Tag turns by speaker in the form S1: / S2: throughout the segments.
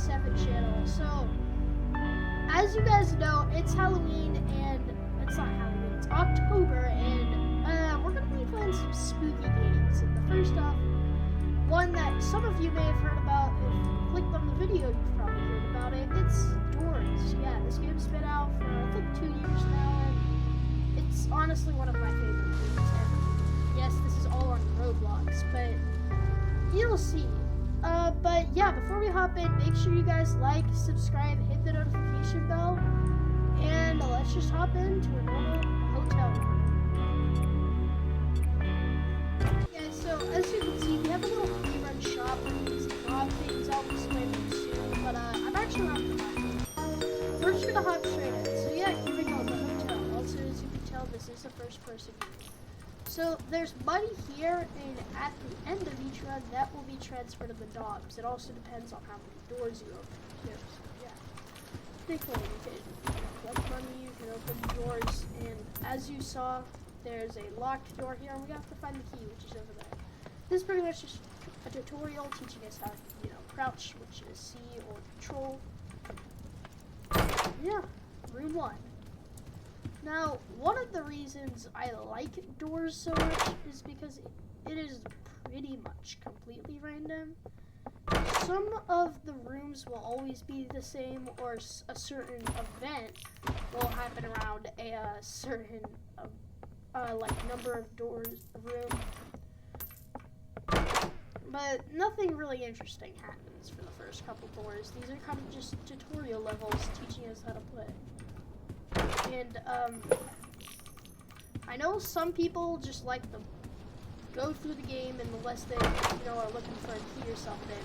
S1: 87 channel. So, as you guys know, it's Halloween, and it's not Halloween, it's October, and we're going to be playing some spooky games. And the first off, one that some of you may have heard about, if you clicked on the video, you've probably heard about it. It's Doors. Yeah, this game's been out for, I think, 2 years now, and it's honestly one of my favorite games ever. Yes, this is all on Roblox, but you'll see. But yeah, before we hop in, make sure you guys like, subscribe, hit the notification bell, and let's just hop into a normal hotel room. Yeah, so as you can see, we have a little free run shop where these job things. I'll explain them soon, but I'm actually not gonna lie. We're just gonna hop straight in. So yeah, here we go, the hotel. Also, as you can tell, this is a first person view. So there's money here, and at the end of each run, that will be transferred to the dogs. It also depends on how many doors you open here. So yeah, pretty cool. You can collect money, you can open doors, and as you saw, there's a locked door here, and we have to find the key, which is over there. This is pretty much just a tutorial teaching us how to, crouch, which is C, or control. Yeah, room 1. Now, one of the reasons I like Doors so much is because it is pretty much completely random. Some of the rooms will always be the same, or a certain event will happen around a certain number of doors room. But nothing really interesting happens for the first couple doors. These are kind of just tutorial levels teaching us how to play. And I know some people just like to go through the game, and unless they, are looking for a key or something,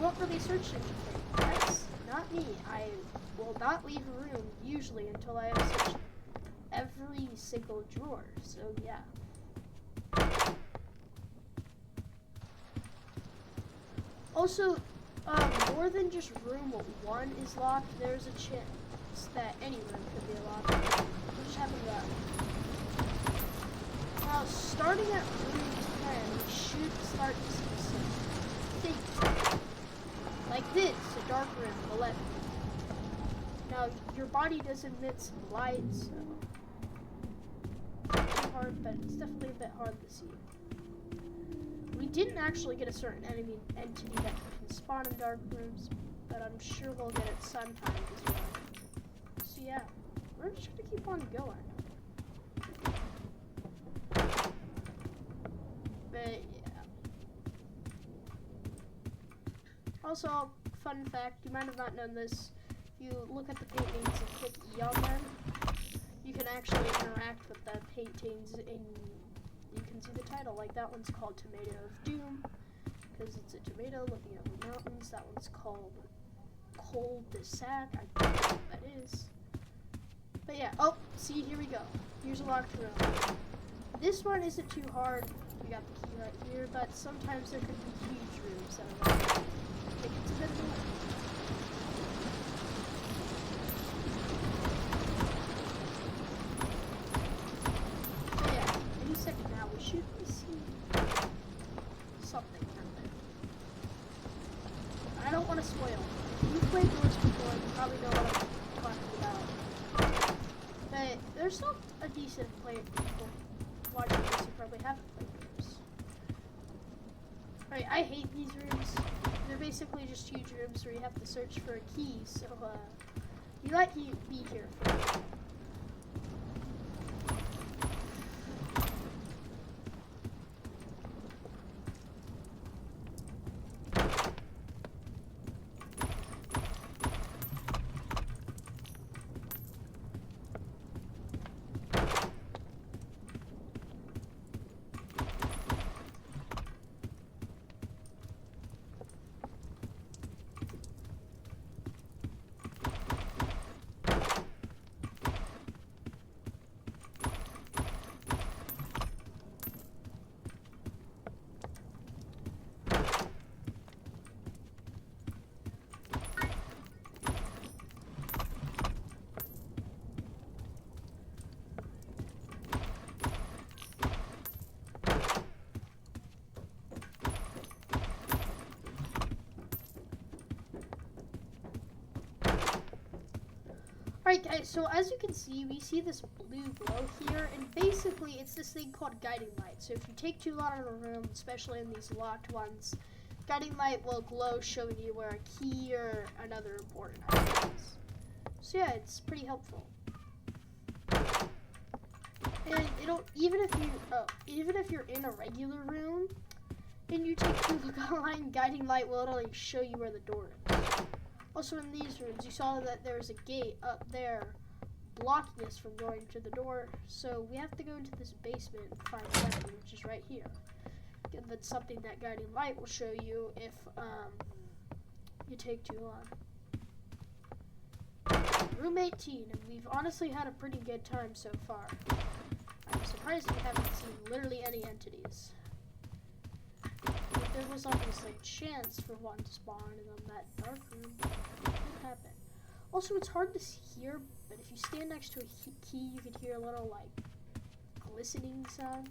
S1: won't really search anything. That's not me. I will not leave a room usually until I have searched every single drawer. So yeah. Also, more than just room 1 is locked, there's a chance that any room could be locked. We'll just have it that. Now, starting at room 10, we should start to see some things. Like this, a dark room, 11. Now, your body does emit some light, so it's not too hard, but it's definitely a bit hard to see. We didn't actually get a certain entity that can spawn in dark rooms, but I'm sure we'll get it sometime as well. So yeah, we're just gonna keep on going. But yeah. Also, fun fact, you might have not known this. If you look at the paintings and click E on them, you can actually interact with the paintings, and you can see the title. Like that one's called Tomato of Doom, because it's a tomato looking over mountains. That one's called Cul de Sac. I don't know what that is. But yeah, oh, see, here we go. Here's a locked room. This one isn't too hard. We got the key right here, but sometimes there could be huge rooms that are locked. It's a bit of a so yeah, any second now we should see something out there. I don't want to spoil. If you've played Doors before, you probably know what I'm talking about. But there's still a decent play of people watching this who probably haven't played Doors. Alright, I hate these rooms. They're basically just huge rooms where you have to search for a key, so you might be here for a while. Alright guys, so as you can see, we see this blue glow here, and basically it's this thing called guiding light. So if you take too long in a room, especially in these locked ones, guiding light will glow showing you where a key or another important item is. So yeah, it's pretty helpful. And it'll, even if you're in a regular room and you take too long, guiding light will literally show you where the door is. Also in these rooms, you saw that there's a gate up there blocking us from going to the door. So we have to go into this basement and find a weapon, which is right here. And that's something that guiding light will show you if you take too long. Room 18, and we've honestly had a pretty good time so far. I'm surprised we haven't seen literally any entities. But there was obviously a chance for one to spawn in that dark room. It could happen. Also, it's hard to hear, but if you stand next to a key, you could hear a little, like, glistening sound.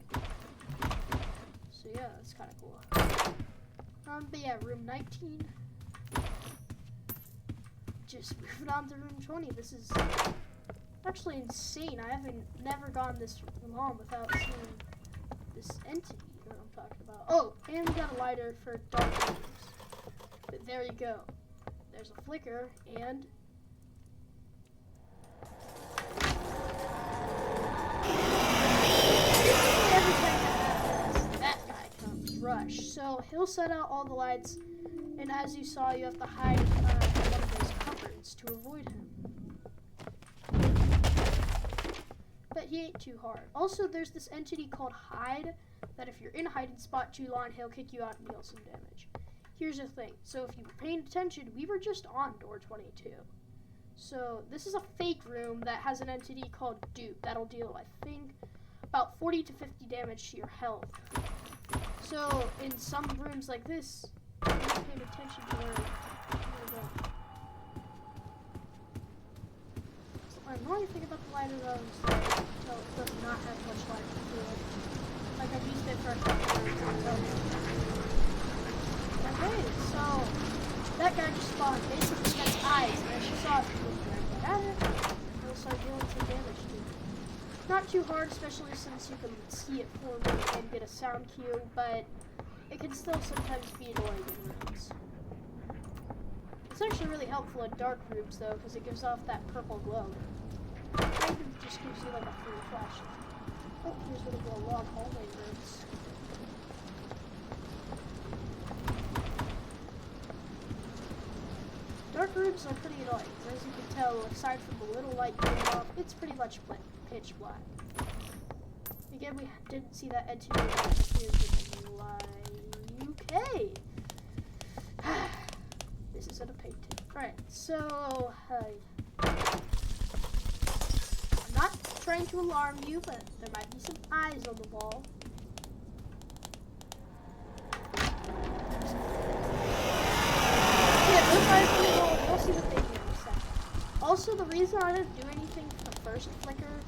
S1: So yeah, that's kind of cool. But yeah, room 19. Just moving on to room 20. This is actually insane. I haven't never gone this long without seeing this entity that I'm talking about. Oh, and we got a lighter for dark rooms. But there you go. There's a flicker, and every time that guy comes, Rush. So he'll set out all the lights, and as you saw, you have to hide in one of those cupboards to avoid him. But he ain't too hard. Also, there's this entity called Hide, that if you're in a hiding spot too long, he'll kick you out and deal some damage. Here's the thing. So if you were paying attention, we were just on door 22. So this is a fake room that has an entity called Dupe. That'll deal, I think, about 40 to 50 damage to your health. So in some rooms like this, you're not paying attention to where you're going. The annoying thing about the lighter though is that it does not have much light to it. Like I've used it for a couple of rooms. Okay, so that guy just spawned. Basically, he has eyes, and as you saw, if you look right at it, it'll start dealing some damage to you. Not too hard, especially since you can see it forming and get a sound cue, but it can still sometimes be annoying in rooms. It's actually really helpful in dark rooms, though, because it gives off that purple glow. It kind of just gives you like a free flash. Oh, here's one of the long hallway rooms. Dark rooms are pretty annoying, as you can tell, aside from the little light going off, it's pretty much pitch black. Again, we didn't see that entity that appears in the light. Okay. This isn't a painting. Alright, so, I'm not trying to alarm you, but there might be some eyes on the wall. We'll see what they do in a second. Also, the reason I didn't do anything for the first flicker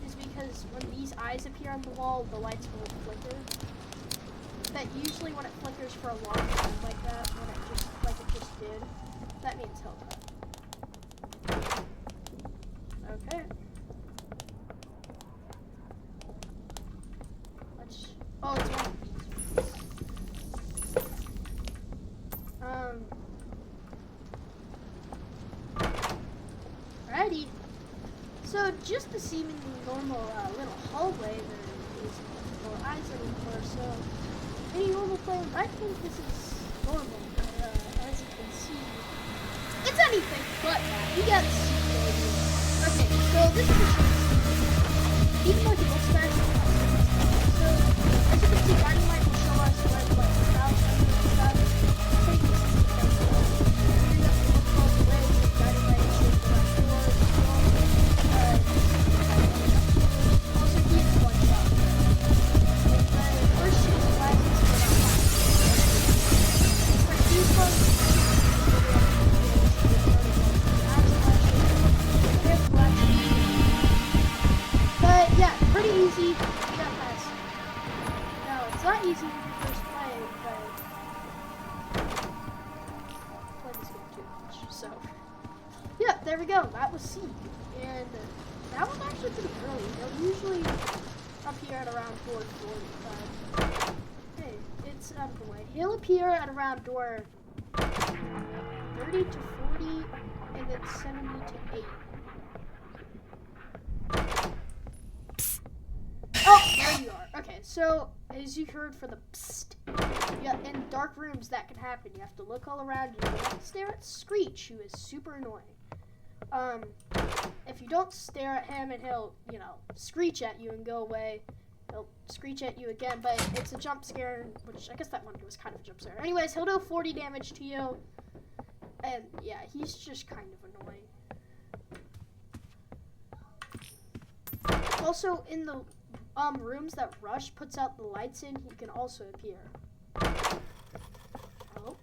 S1: is because when these eyes appear on the wall, the lights will flicker. But usually when it flickers for a long time like that, when it just did, that means help. Okay. Oh, it's one of these. Alrighty. So just the seemingly normal little hallway, there is no eyes anymore. So any normal player might think this is normal, but as you can see, it's anything but that. You gotta see it. Okay, so this is even though he looks bad, so as you can see, guiding light will show us where the light is out and stuff. So you can see it's not easy when you first play, but play this game too much. So, yeah, there we go. That was C. and that was actually pretty early. They're usually up here at around door 45. Hey, it's out of the way. He'll appear at around door 30 to 40, and then 70 to 8. Oh, there you are. Okay, so as you heard for the psst, yeah, in dark rooms that can happen. You have to look all around you. You have to stare at Screech, who is super annoying. If you don't stare at him, and he'll, screech at you and go away. He'll screech at you again, but it's a jump scare, which I guess that one was kind of a jump scare. Anyways, he'll do 40 damage to you, and yeah, he's just kind of annoying. Also, in the rooms that Rush puts out the lights in, he can also appear. Oh.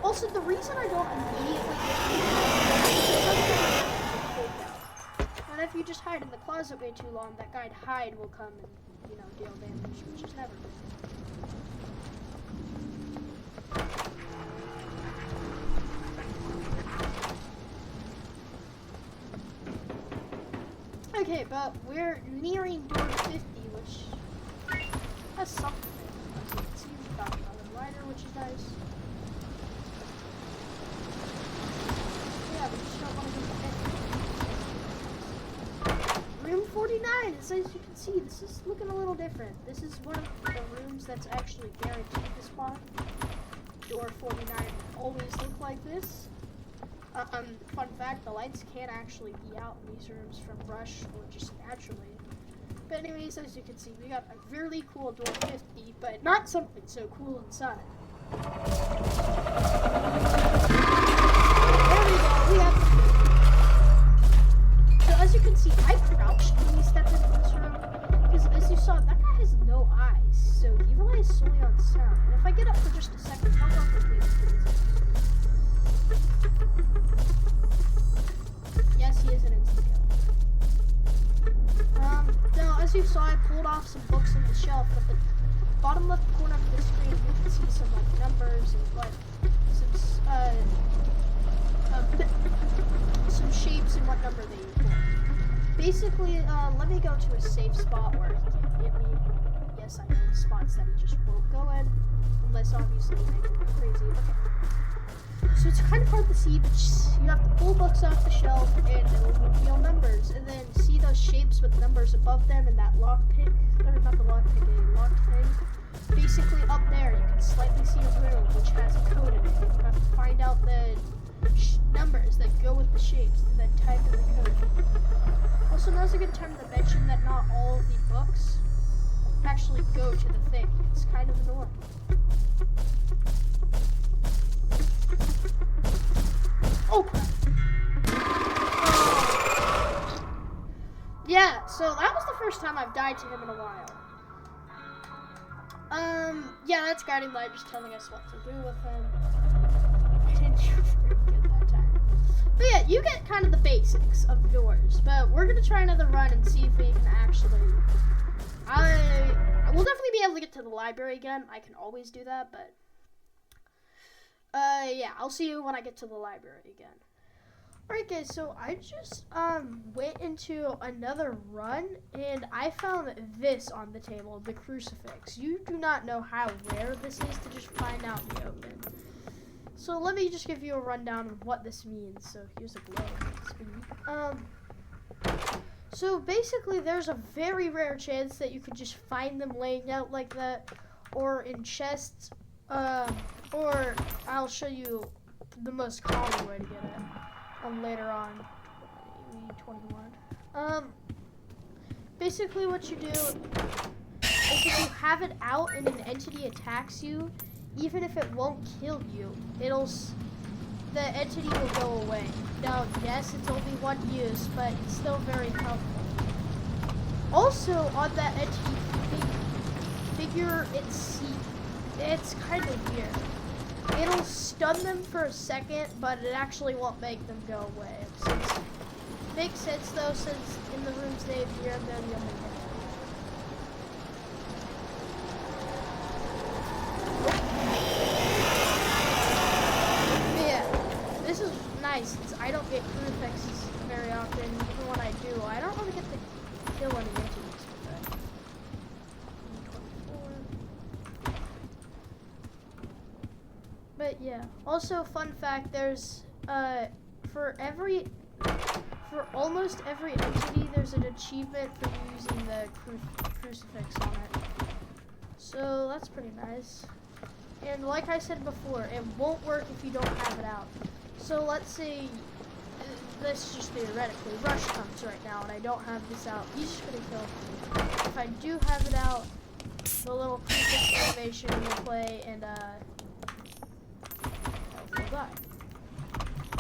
S1: Also, the reason I don't immediately and if you just hide in the closet way too long, that guy Hyde will come and, deal damage, which is never good. Okay, but we're nearing door 50, which has something. As you can see, we got another lighter, which is nice. Yeah, we just don't want to get hit. Room 49, as you can see, this is looking a little different. This is one of the rooms that's actually guaranteed to spawn. Door 49 always look like this. Fun fact, the lights can't actually be out in these rooms from Rush or just naturally. But anyways, as you can see, we got a really cool door 50, but not something so cool inside. There we go, we have. So as you can see, I crouched when we stepped into this room, because as you saw, that guy has no eyes, so he relies solely on sound. And if I get up for just a second, how long will it Yes, he is an instant kill. Now, as you saw, I pulled off some books on the shelf. At the bottom left corner of the screen, you can see some numbers and some shapes and what number they equal. Basically, let me go to a safe spot where he can't hit me. Yes, I know the spots that he just won't go in, unless obviously you make him crazy. Okay. So it's kind of hard to see, but you have to pull books off the shelf and it'll reveal numbers. And then see those shapes with numbers above them and that lockpick, or not the lockpick, a locked thing. Basically up there you can slightly see a room which has a code in it. You have to find out the numbers that go with the shapes and then type in the code. Also, now's a good time to mention that not all of the books actually go to the thing. It's kind of annoying. Oh! Yeah, so that was the first time I've died to him in a while. Yeah, that's Guiding Light just telling us what to do with him. I didn't do very good that time. But yeah, you get kind of the basics of doors. But we're gonna try another run and see if we can actually... We'll definitely be able to get to the library again. I can always do that, but... yeah, I'll see you when I get to the library again. Alright guys, so I just, went into another run, and I found this on the table, the crucifix. You do not know how rare this is to just find out in the open. So let me just give you a rundown of what this means. So here's a glow. So basically there's a very rare chance that you could just find them laying out like that, or in chests, or I'll show you the most common way to get it later on. 21. Basically what you do is if you have it out and an entity attacks you, even if it won't kill you, the entity will go away. Now, yes, it's only one use, but it's still very helpful. Also, on that entity figure, it's kind of weird. It'll stun them for a second, but it actually won't make them go away. Makes sense though, since in the rooms they appear, they're the only one. Yeah. But yeah. Also, fun fact: there's for almost every entity, there's an achievement for using the crucifix on it. So that's pretty nice. And like I said before, it won't work if you don't have it out. So let's say, this is just theoretically, Rush comes right now and I don't have this out. He's just gonna kill me. If I do have it out, the little crucifix animation will play and he'll die.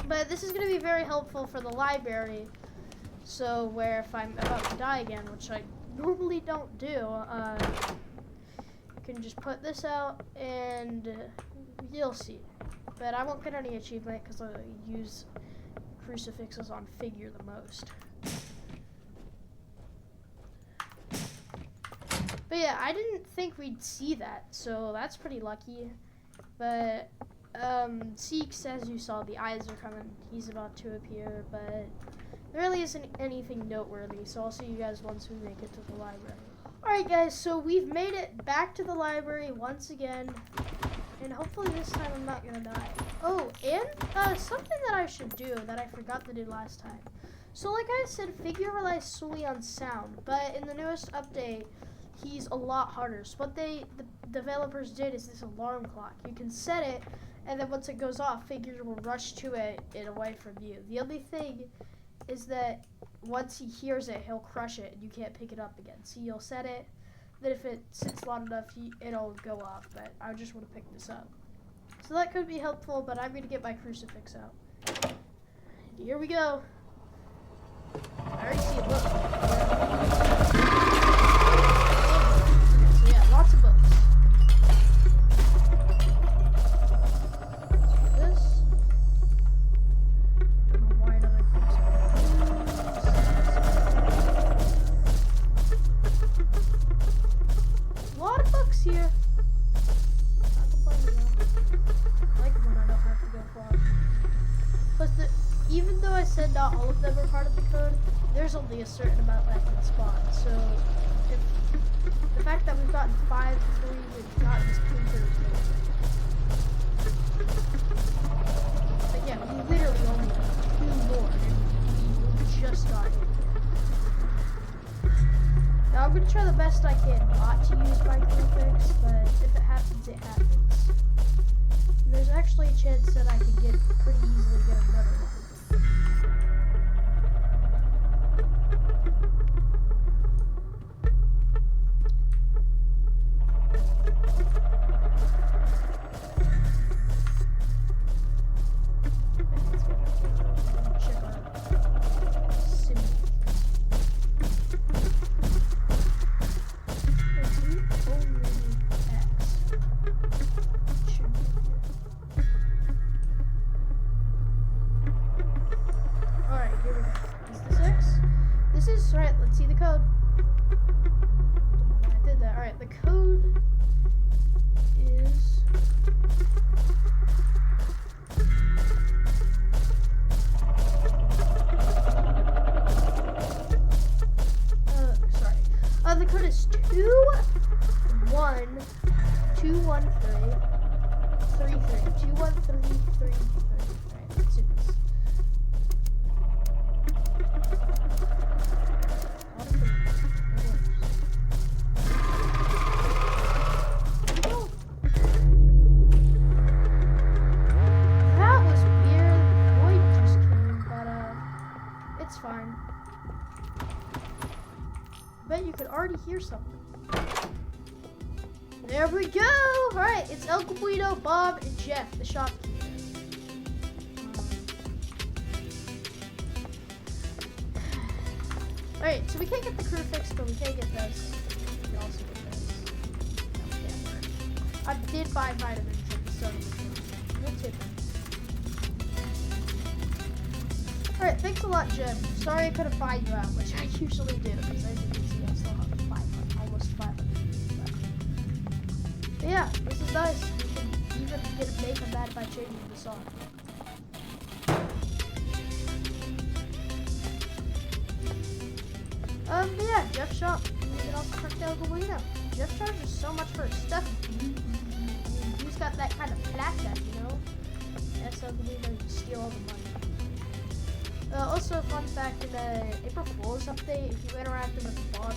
S1: But this is gonna be very helpful for the library. So where if I'm about to die again, which I normally don't do, can just put this out and you'll see. But I won't get any achievement because I use crucifixes on figure the most. But yeah, I didn't think we'd see that, so that's pretty lucky. But Seeks, as you saw, the eyes are coming. He's about to appear, but there really isn't anything noteworthy, so I'll see you guys once we make it to the library. Alright guys, so we've made it back to the library once again, and hopefully this time I'm not gonna die. Oh, and something that I should do that I forgot to do last time. So like I said, figure relies solely on sound, but in the newest update, he's a lot harder. So what the developers did is this alarm clock. You can set it, and then once it goes off, figure will rush to it and away from you. The only thing is that once he hears it, he'll crush it, and you can't pick it up again. So you'll set it, then if it sits long enough, it'll go off, but I just want to pick this up. So that could be helpful, but I'm going to get my crucifix out. And here we go. I already see a book. So yeah, lots of books. Here. Not complaining though. I like when I don't have to go far. Plus, even though I said not all of them are part of the code, there's only a certain amount that can spawn. So, if the fact that we've gotten 5 3, we've gotten this creature is but yeah, we literally only have 2 more, and we just got it. Now I'm going to try the best I can not to use my crucifix, but if it happens, it happens. And there's actually a chance that I could pretty easily get another one. Alright, let's see the code. I did that. Alright, the code is the code is 2121333. 21333. Alright, let's do this. Fine. Bet you could already hear something. There we go! Alright, it's El Capuito, Bob, and Jeff, the shopkeeper. Alright, so we can't get the crucifix, but we can get this. We can also get this. No, it can't work. I did buy vitamins at the start of the video. We'll tip it. Alright, thanks a lot, Jim. Sorry I couldn't buy you out, which I usually do, because as you can see, I still have almost 500 left. But yeah, this is nice. We can even get a make on that by changing the song. But yeah, Jeff Shop. You can also check out Galena. Jeff charges so much for his stuff. I mean, he's got that kind of platinum, you know? SMD to steal all the money. Also, fun fact, in the April Fool's update, if you interacted with Bob,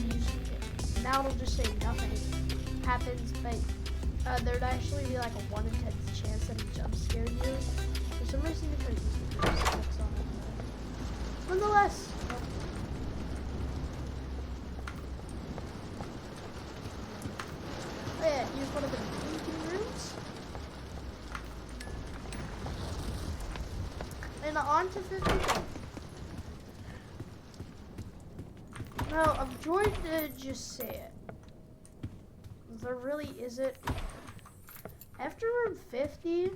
S1: now it'll just say nothing happens, but there'd actually be like a 1 in 10 chance that he jump scared you. For some reason, you could use the group 6 on it. Nonetheless, oh yeah, here's one of the meeting rooms. And on to 50. Now, I'm going to just say it. There really isn't. After room 50,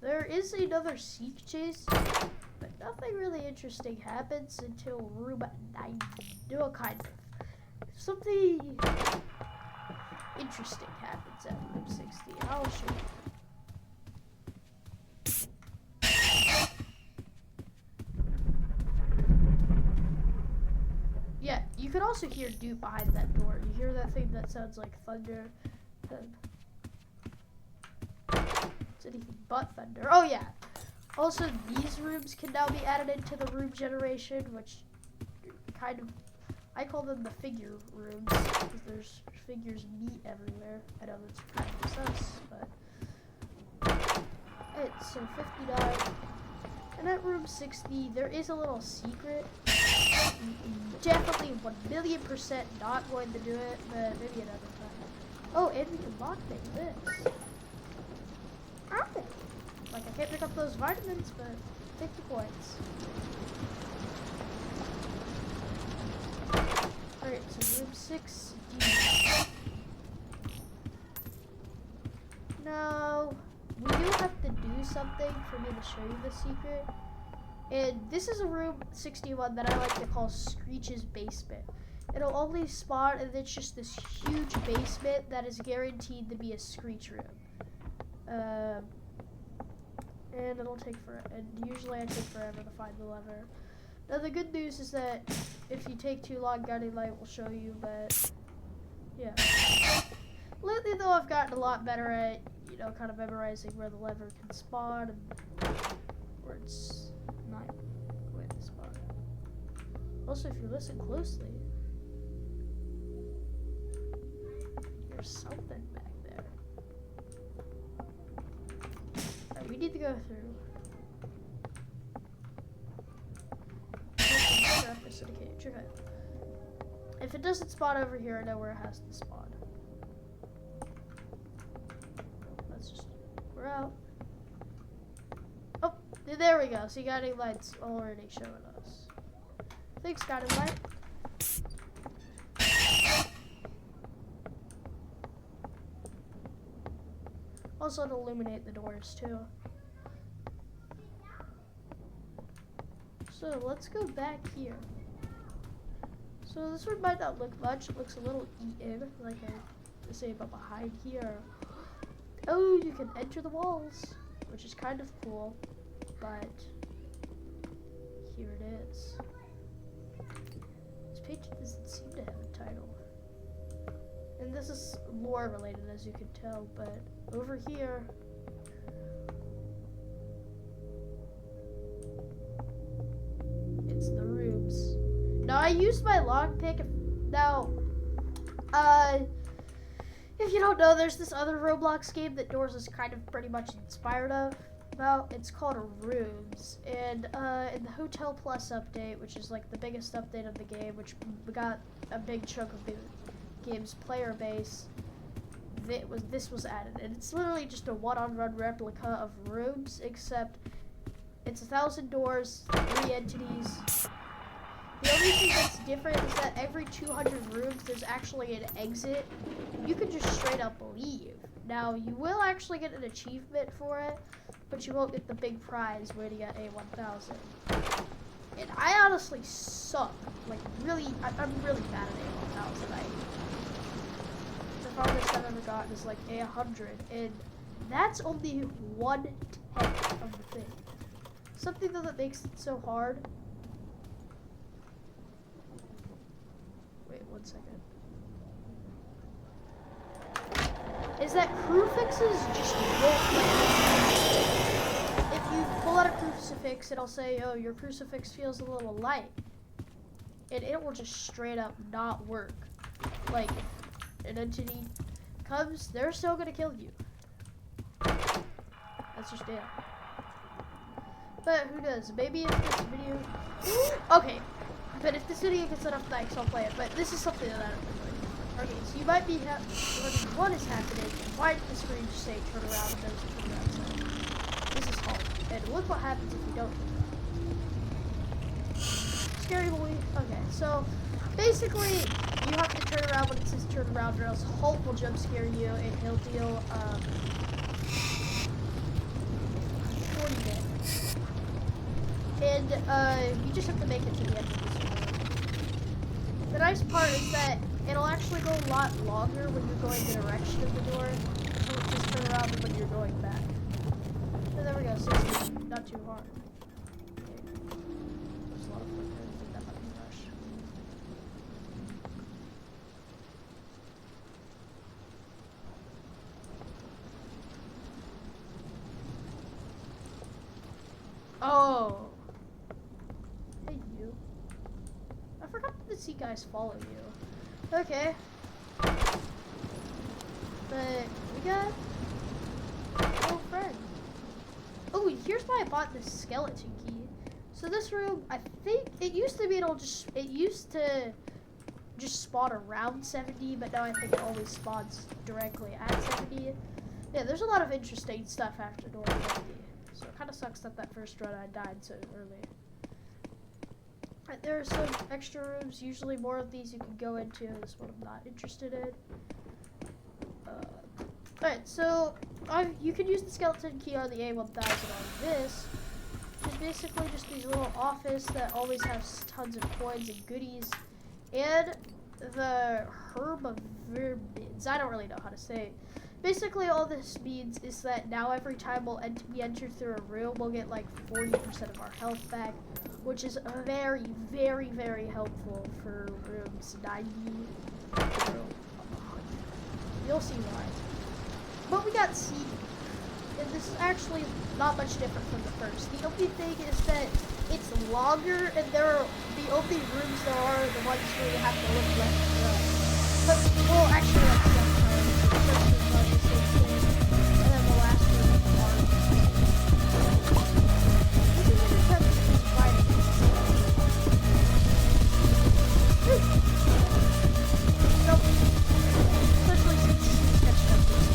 S1: there is another seek chase, but nothing really interesting happens until room 90. No, kind of. Something interesting happens at room 60. I'll show you. Yeah, you could also hear Duke behind that door. You hear that thing that sounds like thunder? It's anything but thunder. Oh yeah. Also, these rooms can now be added into the room generation, which kind of, I call them the figure rooms, because there's figures meet everywhere. I know that's kind of sus, but it's so 59. And at room 60, there is a little secret. Definitely 1,000,000% not going to do it, but maybe another time. Oh, and we can lockpick this. Oh. Like, I can't pick up those vitamins, but 50 points. Alright, so room 6. Now, we do have to do something for me to show you the secret. And this is a room 61 that I like to call Screech's basement. It'll only spawn, and it's just this huge basement that is guaranteed to be a Screech room. And it'll take forever, and usually I take forever to find the lever. Now the good news is that if you take too long, Guiding Light will show you, but yeah. Lately though, I've gotten a lot better at, you know, kind of memorizing where the lever can spawn and where it's not going to spawn. Also, if you listen closely, there's something back there. Alright, we need to go through. Okay. If it doesn't spawn over here, I know where it has to spawn. Let's just, we're out. Oh, there we go. See, Guiding Light's already showing us. Thanks, Guiding Light. Also to illuminate the doors too. So let's go back here. So this one might not look much. It looks a little eaten, like I say, but behind here, oh, you can enter the walls, which is kind of cool. But here it is. This page doesn't seem to have a title. And this is lore related, as you can tell, but over here, it's the rooms. Now, I used my lockpick. Now, if you don't know, there's this other Roblox game that Doors is kind of pretty much inspired of. Well, it's called Rooms, and in the Hotel Plus update, which is like the biggest update of the game, which got a big chunk of the game's player base, this was added, and it's literally just a one-on-one replica of Rooms, except it's 1,000 doors, 3 entities. The only thing that's different is that every 200 rooms, there's actually an exit. You can just straight up leave. Now, you will actually get an achievement for it, but you won't get the big prize where you get A1000. And I honestly suck. Like, really, I'm really bad at A1000. The farthest I've ever gotten is like A100, and that's only 1/10 of the thing. Something though that makes it so hard. Wait 1 second. Is that crew fixes just won't let you. If you pull out a crucifix, it'll say, oh, your crucifix feels a little light. And it will just straight up not work. Like, if an entity comes, they're still gonna kill you. That's just it. But who knows? Maybe if this video... Okay. But if this video gets enough likes, I'll play it. But this is something that I don't really. Okay, so you might be wondering what is happening. Why did the screen just say turn around and there's a turn around sign? This is hard. And look what happens if you don't turn around. Scary boy. Okay, so basically you have to turn around when it says turn around, or else Hulk will jump scare you and he'll deal 40 damage. And you just have to make it to the end of this room. The nice part is that it'll actually go a lot longer when you're going the direction of the door. So it'll just turn around when you're going back. So there we go, 60. Not too hard. Okay. There's a lot of flickers. I think that might be rush. Oh. Hey, you. I forgot that the sea guys follow you. Okay. But we got a old friend. Oh, here's why I bought this skeleton key. So this room, I think it used to be it used to just spawn around 70, but now I think it always spawns directly at 70. Yeah, there's a lot of interesting stuff after door 50. So it kind of sucks that first run I died so early. Right, there are some extra rooms. Usually more of these you can go into. This one I'm not interested in. Alright, so you can use the skeleton key on the A1000 on this. It's basically just these little office that always has tons of coins and goodies. And the herb of verbids. I don't really know how to say it. Basically, all this means is that now every time we enter through a room, we'll get like 40% of our health back, which is very, very, very helpful for rooms 90 through 100. You'll see why. But we got seed, and this is actually not much different from the first. The only thing is that it's longer, and the only rooms there are the ones where you have to look left and right. But well, actually, that's the first room are the same thing, and then the last room is hard. This is an attempt to just fight against nope. Especially since he's catching up to us.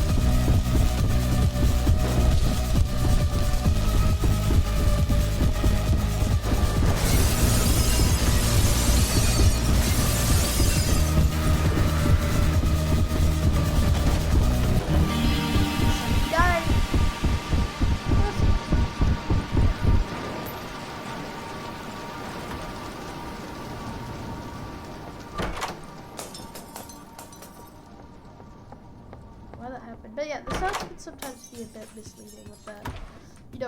S1: But yeah, the sounds can sometimes be a bit misleading with that,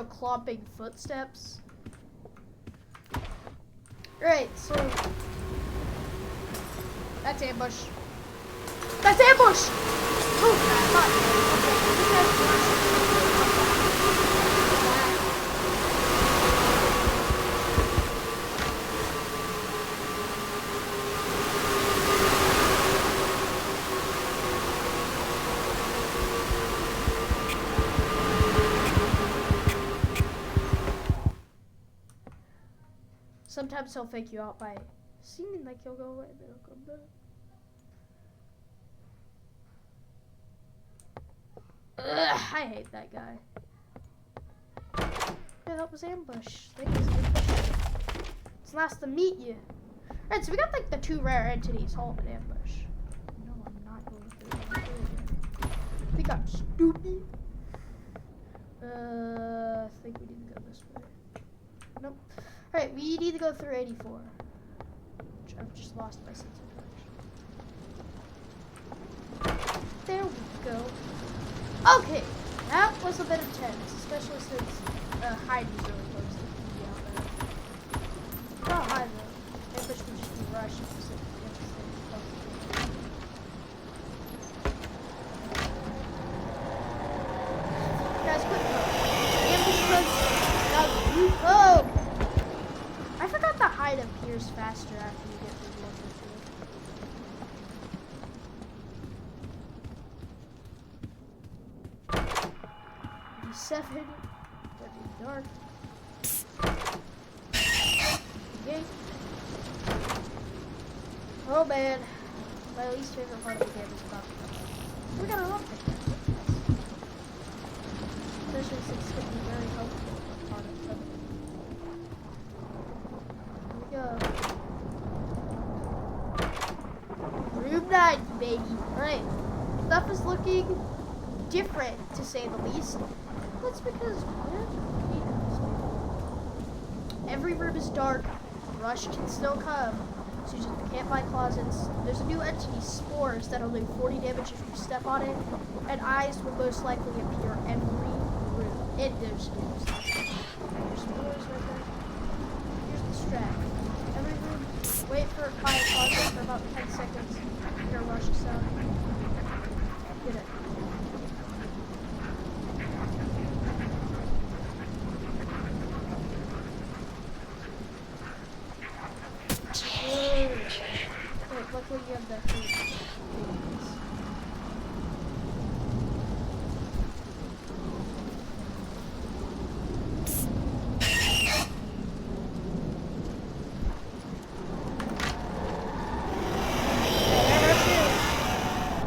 S1: clomping footsteps. Right, so that's ambush. That's ambush! Oh, sometimes he'll fake you out by seeming like he'll go away, but he'll come back. Ugh, I hate that guy. Yeah, that was ambush. It's nice to meet you. Alright, so we got like the 2 rare entities, Halt and ambush. No, I'm not going through it. I think I'm stupid. I think we need to go this way. Nope. Alright, we need to go through 84. Which I've just lost my sense of direction. There we go. Okay, that was a bit intense, especially since Heidi's really close to be out there. Not Heidi though. Ambush would just be rushed to sit guys, quick. Ambush runs. 57. Getting dark. Okay. Oh man. My least favorite part of the game is about to come. We got a lot of things. Especially since it's going to be very helpful part of it. Here we go. Room 9, baby. Alright. Stuff is looking different, to say the least. That's because every room is dark. Rush can still come. So you just can't find closets. There's a new entity, spores, that'll do 40 damage if you step on it. And eyes will most likely appear every room. And there's spores. There's spores right there. Here's the strat. Every room, wait for a quiet closet for about 10 seconds. Hear a rush sound. Get it. Wait, luckily you have that food.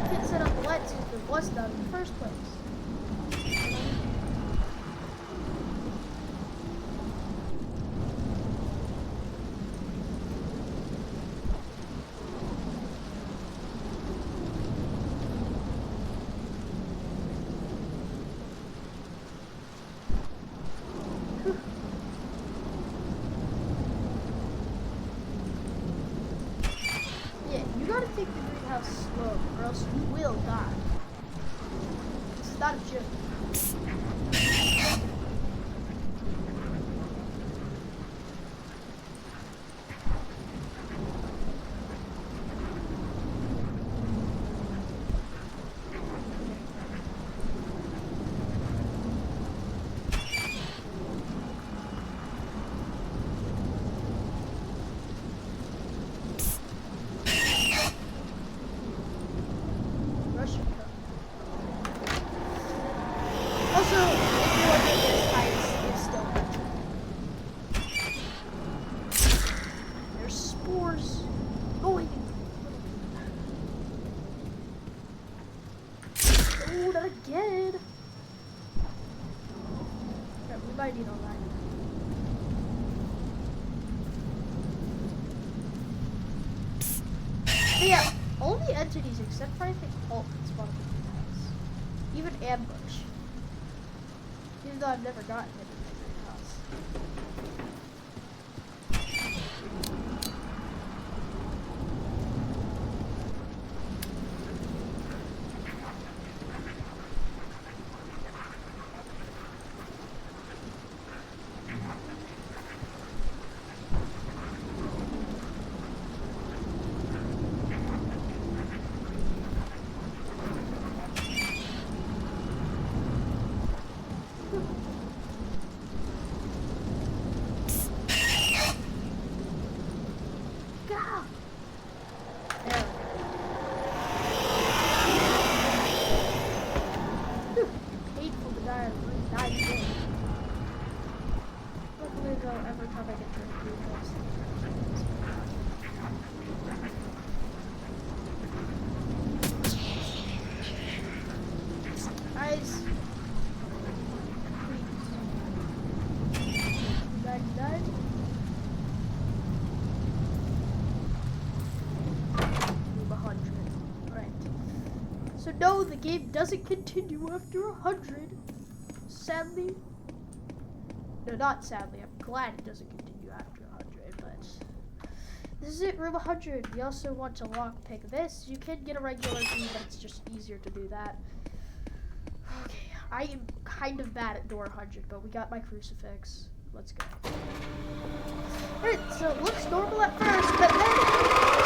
S1: Couldn't set up the lights if it was done in the first place. You gotta take the greenhouse slow, or else you will die. It's not a joke. Also, if you look at this, ice is still touching. There's spores. Oh, wait. Oh, not again. Yeah, we might need all that. But yeah, all the entities except for I think Hulk can spawn in the house. Even Ambush. Even though I've never gotten it in the house. So no, the game doesn't continue after 100. Sadly. No, not sadly. I'm glad it doesn't continue after 100, but this is it, room 100. We also want to lockpick this. You can get a regular key, but it's just easier to do that. Okay, I am kind of bad at door 100, but we got my crucifix. Let's go. Alright, so it looks normal at first, but then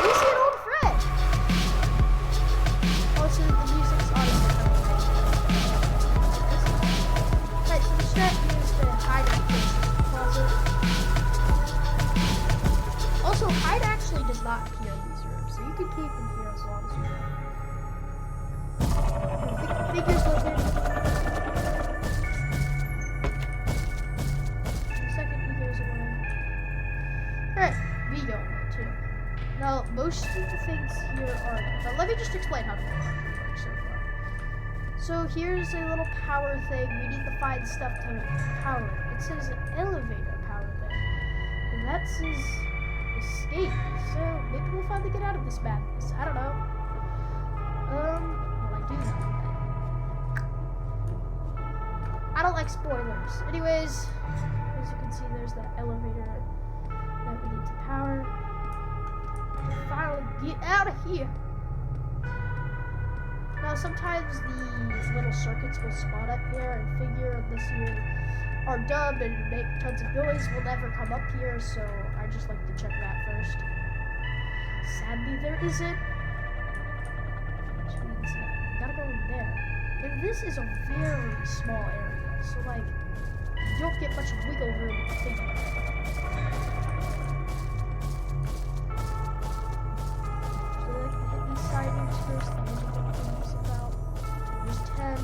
S1: we see an old friend. Also, the music's honestly Alright, so the strat here is to hide in the closet. Also, hide actually does not appear in these rooms, so you can keep them here as long as you want. Figures located. Okay, but let me just explain how the launcher works so far. So here's a little power thing. We need to find stuff to power it. It says elevator power there. And that says escape. So maybe we'll finally get out of this madness. I don't know. Well, I do know. I don't like spoilers. Anyways, as you can see, there's that elevator that we need to power. Finally get out of here. Now sometimes these little circuits will spawn up here and figure unless you are dumb and make tons of noise will never come up here, so I just like to check that first. Sadly there isn't. Which means we gotta go in there. And this is a very small area, so like you don't get much wiggle room to think about. Sightings first, and then things about. There's 10.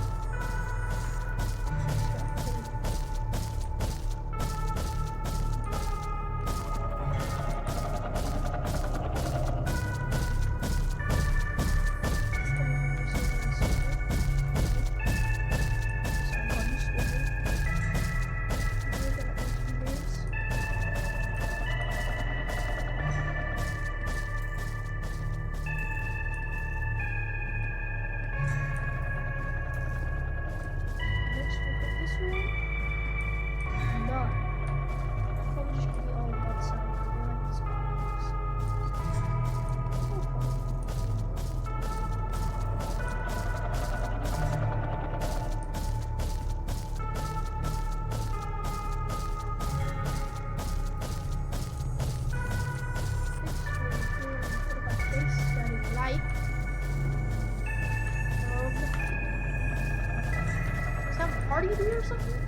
S1: Or something?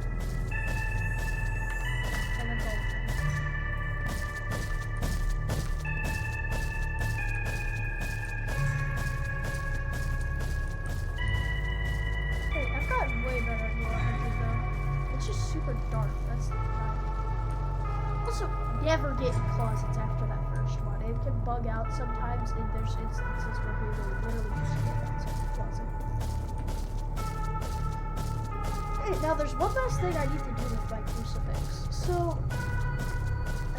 S1: And that's all. Wait, I've gotten way better at Halo 100 though. It's just super dark. That's the problem. Also, never get in closets after that first one. It can bug out sometimes, and there's instances where we will literally just get outside the closet. Now there's one last thing I need to do with my crucifix. So,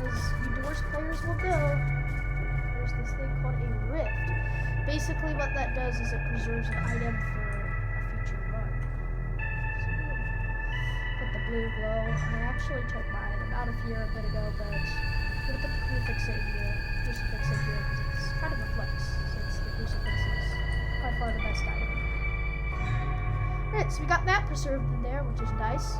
S1: as you Doors players will know, there's this thing called a rift. Basically what that does is it preserves an item for a future run. So, put the blue glow. I actually took mine about a year a bit ago, but I'm going to put the crucifix in here because it's kind of a flex, since the crucifix is by far the best item. Alright, so we got that preserved in there, which is nice.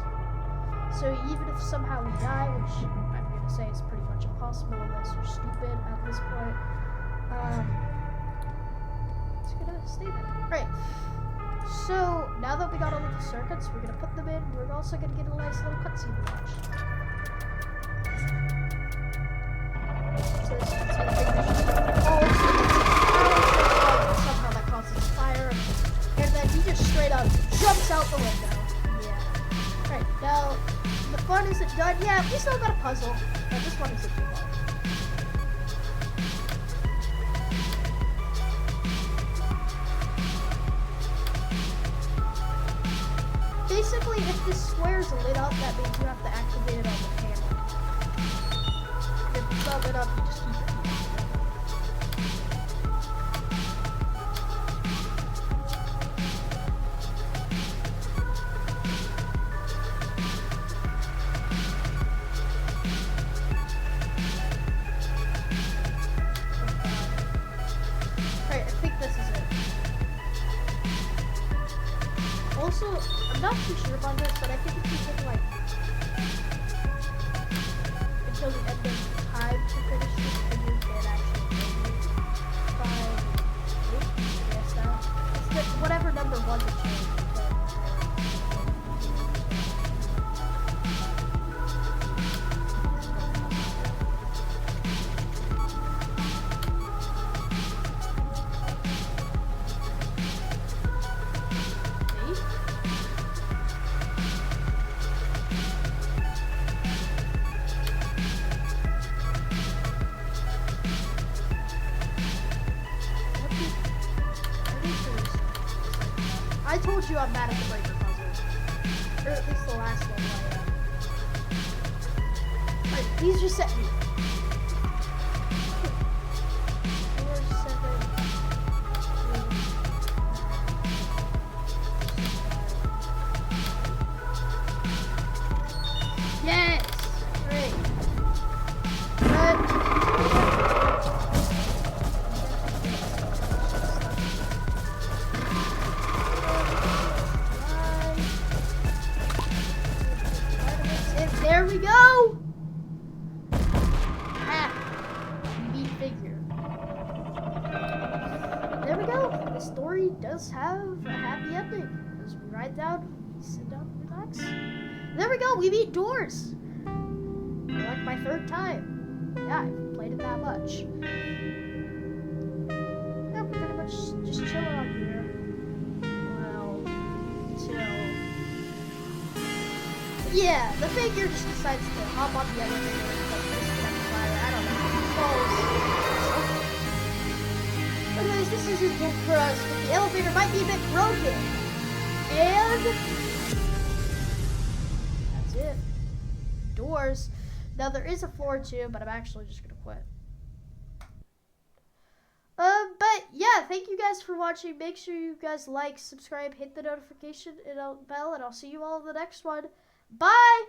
S1: So even if somehow we die, which I'm going to say is pretty much impossible unless you're stupid at this point, it's going to stay there. Alright, so now that we got all of the circuits, we're going to put them in. We're also going to get a nice little cutscene to watch. So this is going to take somehow that causes fire. And then he just straight up jumps out the window. Yeah. Right, now, the fun isn't done yet. We still got a puzzle, but this one isn't too hard. Basically, if this square's lit up, that means you have to activate it on the camera. If it's not lit up, you just keep it. Also, I'm not too sure about this, but I think if you take like until the end of time to finish this, then you can actually maybe 5, 8, I guess that. It's the, whatever number one to change. you I'm bad at the breaker puzzle. Or at least the last one. Alright, please just set me. 4, 7, 8. Yes! Great. Good. There we go! Ah, beat figure. There we go. The story does have a happy ending. As we ride down, we sit down, relax. There we go. We beat Doors. Like my 3rd time. Yeah, I've played it that much. Yeah, we're pretty much just chilling out here. Well, till. Yeah, the figure just decides to hop on the elevator and like disconnect the wire. I don't know. Anyways, this is it for us. But the elevator might be a bit broken. And that's it. Doors. Now there is a floor too, but I'm actually just gonna quit. But yeah, thank you guys for watching. Make sure you guys like, subscribe, hit the notification bell, and I'll see you all in the next one. Bye!